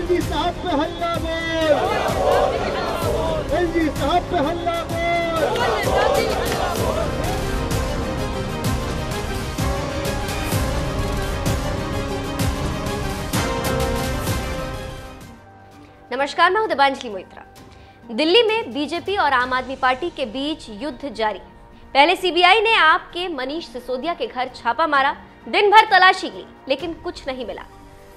LG साहब पे हल्ला बोल, एलजी साहब पे हल्ला बोल। नमस्कार, मैं हूं दिबांजलि मोइत्रा। दिल्ली में बीजेपी और आम आदमी पार्टी के बीच युद्ध जारी। पहले सीबीआई ने आपके मनीष सिसोदिया के घर छापा मारा, दिन भर तलाशी ली, लेकिन कुछ नहीं मिला।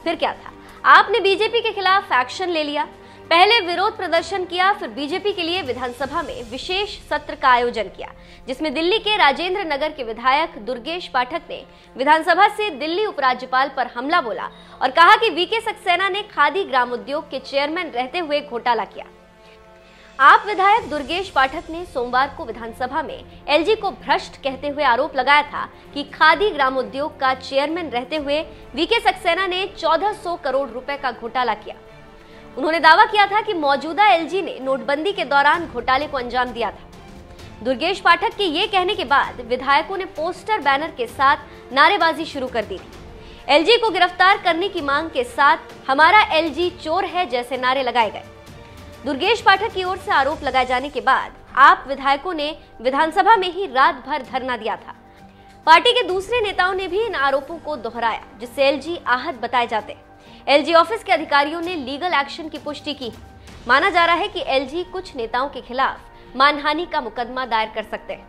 फिर क्या था, आपने बीजेपी के खिलाफ एक्शन ले लिया। पहले विरोध प्रदर्शन किया, फिर बीजेपी के लिए विधानसभा में विशेष सत्र का आयोजन किया, जिसमें दिल्ली के राजेंद्र नगर के विधायक दुर्गेश पाठक ने विधानसभा से दिल्ली उपराज्यपाल पर हमला बोला और कहा कि वीके सक्सेना ने खादी ग्रामोद्योग के चेयरमैन रहते हुए घोटाला किया। आप विधायक दुर्गेश पाठक ने सोमवार को विधानसभा में एलजी को भ्रष्ट कहते हुए आरोप लगाया था कि खादी ग्रामोद्योग का चेयरमैन रहते हुए वीके सक्सेना ने 1400 करोड़ रुपए का घोटाला किया। उन्होंने दावा किया था कि मौजूदा एलजी ने नोटबंदी के दौरान घोटाले को अंजाम दिया था। दुर्गेश पाठक के ये कहने के बाद विधायकों ने पोस्टर बैनर के साथ नारेबाजी शुरू कर दी थी। एलजी को गिरफ्तार करने की मांग के साथ हमारा एलजी चोर है जैसे नारे लगाए गए। दुर्गेश पाठक की ओर से आरोप लगाए जाने के बाद आप विधायकों ने विधानसभा में ही रात भर धरना दिया था। पार्टी के दूसरे नेताओं ने भी इन आरोपों को दोहराया, जिससे एलजी आहत बताए जाते। एलजी ऑफिस के अधिकारियों ने लीगल एक्शन की पुष्टि की। माना जा रहा है कि एलजी कुछ नेताओं के खिलाफ मानहानि का मुकदमा दायर कर सकते हैं।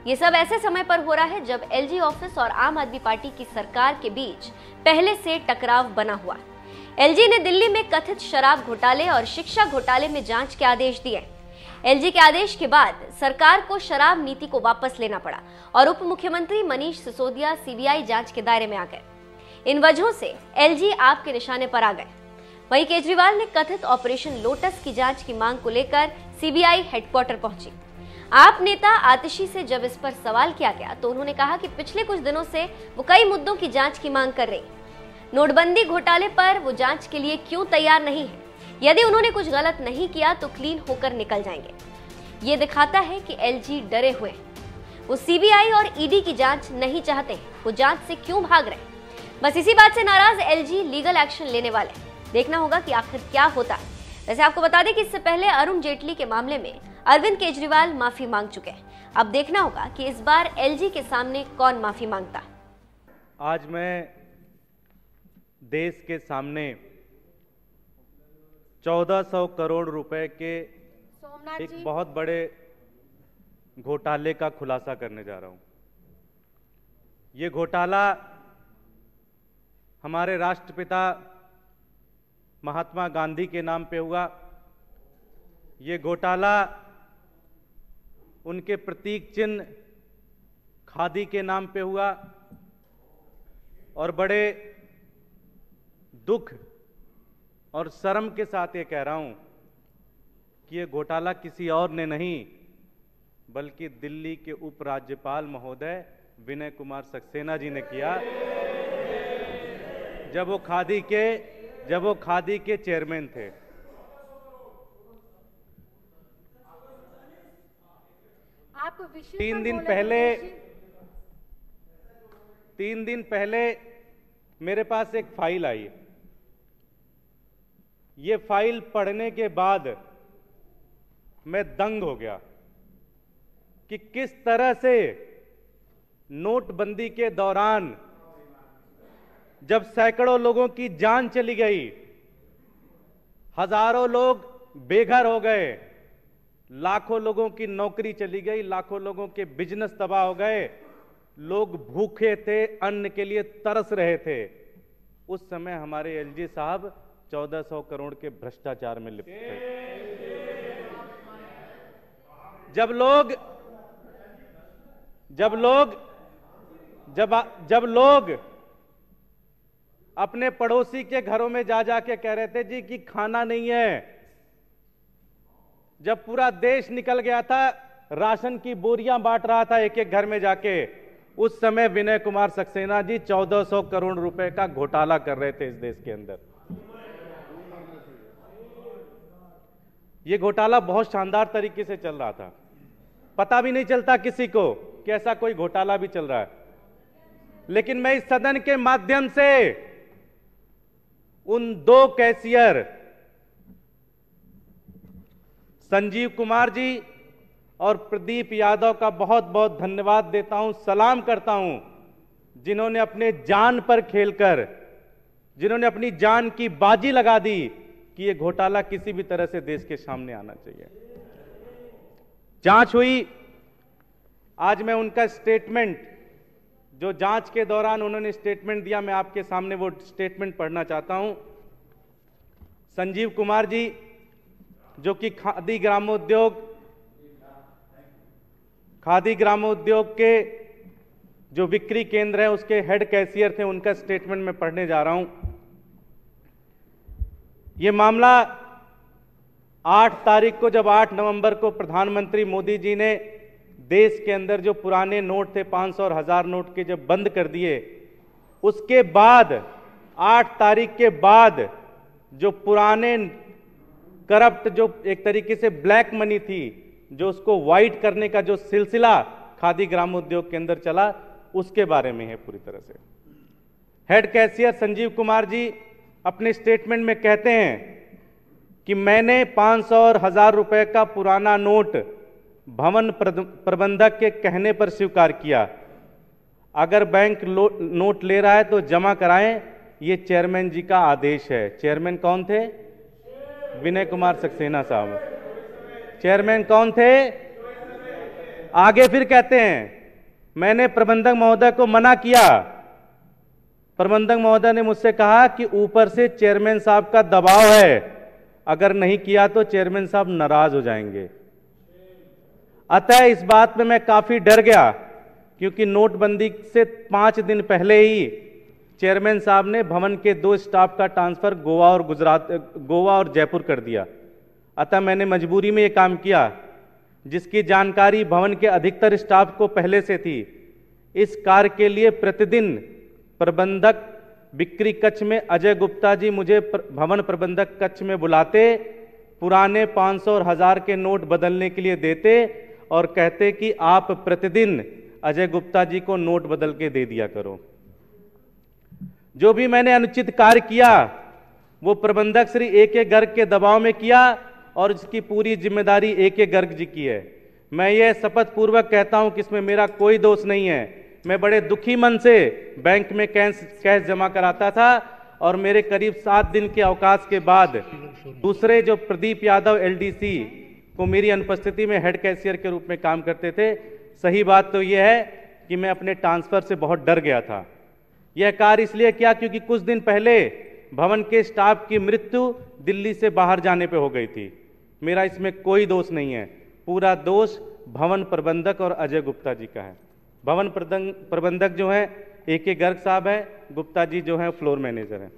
ये सब ऐसे समय पर हो रहा है जब एलजी ऑफिस और आम आदमी पार्टी की सरकार के बीच पहले से टकराव बना हुआ। एलजी ने दिल्ली में कथित शराब घोटाले और शिक्षा घोटाले में जांच के आदेश दिए। एलजी के आदेश के बाद सरकार को शराब नीति को वापस लेना पड़ा और उप मुख्यमंत्री मनीष सिसोदिया सीबीआई जांच के दायरे में आ गए। इन वजहों से एलजी आपके निशाने पर आ गए। वहीं केजरीवाल ने कथित ऑपरेशन लोटस की जांच की मांग को लेकर सीबीआई हेडक्वार्टर पहुंची। आप नेता आतिशी से जब इस पर सवाल किया गया तो उन्होंने कहा कि पिछले कुछ दिनों से वो कई मुद्दों की जांच की मांग कर रही। नोटबंदी घोटाले पर वो जांच के लिए क्यों तैयार नहीं है? यदि उन्होंने कुछ गलत नहीं किया तो क्लीन होकर निकल जाएंगे। ये दिखाता है कि एलजी डरे हुए हैं। वो सीबीआई और ईडी की जांच नहीं चाहते हैं। वो जांच से क्यों भाग रहे हैं? बस इसी बात से नाराज एलजी लीगल एक्शन लेने वाले। देखना होगा कि आखिर क्या होता है। वैसे आपको बता दें कि इससे पहले अरुण जेटली के मामले में अरविंद केजरीवाल माफी मांग चुके हैं। अब देखना होगा कि इस बार एलजी के सामने कौन माफी मांगता है। आज मैं देश के सामने 1400 करोड़ रुपए के एक बहुत बड़े घोटाले का खुलासा करने जा रहा हूं। ये घोटाला हमारे राष्ट्रपिता महात्मा गांधी के नाम पे हुआ। ये घोटाला उनके प्रतीक चिन्ह खादी के नाम पे हुआ और बड़े दुख और शर्म के साथ ये कह रहा हूं कि ये घोटाला किसी और ने नहीं बल्कि दिल्ली के उपराज्यपाल महोदय विनय कुमार सक्सेना जी ने किया, जब वो खादी के चेयरमैन थे। तीन दिन पहले मेरे पास एक फाइल आई। ये फाइल पढ़ने के बाद मैं दंग हो गया कि किस तरह से नोटबंदी के दौरान जब सैकड़ों लोगों की जान चली गई, हजारों लोग बेघर हो गए, लाखों लोगों की नौकरी चली गई, लाखों लोगों के बिजनेस तबाह हो गए, लोग भूखे थे, अन्न के लिए तरस रहे थे। उस समय हमारे एलजी साहब 1400 करोड़ के भ्रष्टाचार में लिप्त थे। जब लोग अपने पड़ोसी के घरों में जा जाके कह रहे थे जी कि खाना नहीं है, जब पूरा देश निकल गया था, राशन की बोरियां बांट रहा था एक एक घर में जाके, उस समय विनय कुमार सक्सेना जी 1400 करोड़ रुपए का घोटाला कर रहे थे इस देश के अंदर। यह घोटाला बहुत शानदार तरीके से चल रहा था, पता भी नहीं चलता किसी को कि ऐसा कोई घोटाला भी चल रहा है। लेकिन मैं इस सदन के माध्यम से उन दो कैशियर संजीव कुमार जी और प्रदीप यादव का बहुत बहुत धन्यवाद देता हूं, सलाम करता हूं, जिन्होंने अपने जान पर खेलकर, जिन्होंने अपनी जान की बाजी लगा दी कि यह घोटाला किसी भी तरह से देश के सामने आना चाहिए। जांच हुई, आज मैं उनका स्टेटमेंट, जो जांच के दौरान उन्होंने स्टेटमेंट दिया, मैं आपके सामने वो स्टेटमेंट पढ़ना चाहता हूं। संजीव कुमार जी, जो कि खादी ग्रामोद्योग के जो बिक्री केंद्र है उसके हेड कैशियर थे, उनका स्टेटमेंट मैं पढ़ने जा रहा हूं। यह मामला 8 तारीख को, जब 8 नवंबर को प्रधानमंत्री मोदी जी ने देश के अंदर जो पुराने नोट थे 500 और 1000 नोट के जब बंद कर दिए, उसके बाद 8 तारीख के बाद जो पुराने करप्ट, जो एक तरीके से ब्लैक मनी थी, जो उसको वाइट करने का जो सिलसिला खादी ग्रामोद्योग के अंदर चला, उसके बारे में है पूरी तरह से। हेड कैशियर संजीव कुमार जी अपने स्टेटमेंट में कहते हैं कि मैंने 500 और 1000 रुपए का पुराना नोट भवन प्रबंधक के कहने पर स्वीकार किया। अगर बैंक नोट ले रहा है तो जमा कराएं, ये चेयरमैन जी का आदेश है। चेयरमैन कौन थे? विनय कुमार सक्सेना साहब। चेयरमैन कौन थे? आगे फिर कहते हैं, मैंने प्रबंधक महोदय को मना किया। प्रबंधक महोदय ने मुझसे कहा कि ऊपर से चेयरमैन साहब का दबाव है, अगर नहीं किया तो चेयरमैन साहब नाराज हो जाएंगे। अतः इस बात में मैं काफी डर गया, क्योंकि नोटबंदी से 5 दिन पहले ही चेयरमैन साहब ने भवन के 2 स्टाफ का ट्रांसफर गोवा और जयपुर कर दिया। अतः मैंने मजबूरी में यह काम किया, जिसकी जानकारी भवन के अधिकतर स्टाफ को पहले से थी। इस कार्य के लिए प्रतिदिन प्रबंधक बिक्री कक्ष में अजय गुप्ता जी मुझे भवन प्रबंधक कक्ष में बुलाते, पुराने 500 और 1000 के नोट बदलने के लिए देते और कहते कि आप प्रतिदिन अजय गुप्ता जी को नोट बदल के दे दिया करो। जो भी मैंने अनुचित कार्य किया वो प्रबंधक श्री ए.के. गर्ग के दबाव में किया और इसकी पूरी जिम्मेदारी ए.के. गर्ग जी की है। मैं ये शपथ पूर्वक कहता हूं कि इसमें मेरा कोई दोष नहीं है। मैं बड़े दुखी मन से बैंक में कैश जमा कराता था और मेरे करीब 7 दिन के अवकाश के बाद दूसरे जो प्रदीप यादव एलडीसी को मेरी अनुपस्थिति में हेड कैशियर के रूप में काम करते थे। सही बात तो यह है कि मैं अपने ट्रांसफर से बहुत डर गया था। यह कार्य इसलिए किया क्योंकि कुछ दिन पहले भवन के स्टाफ की मृत्यु दिल्ली से बाहर जाने पे हो गई थी। मेरा इसमें कोई दोष नहीं है, पूरा दोष भवन प्रबंधक और अजय गुप्ता जी का है। भवन प्रबंधक जो है ए.के. गर्ग साहब है, गुप्ता जी जो है फ्लोर मैनेजर हैं।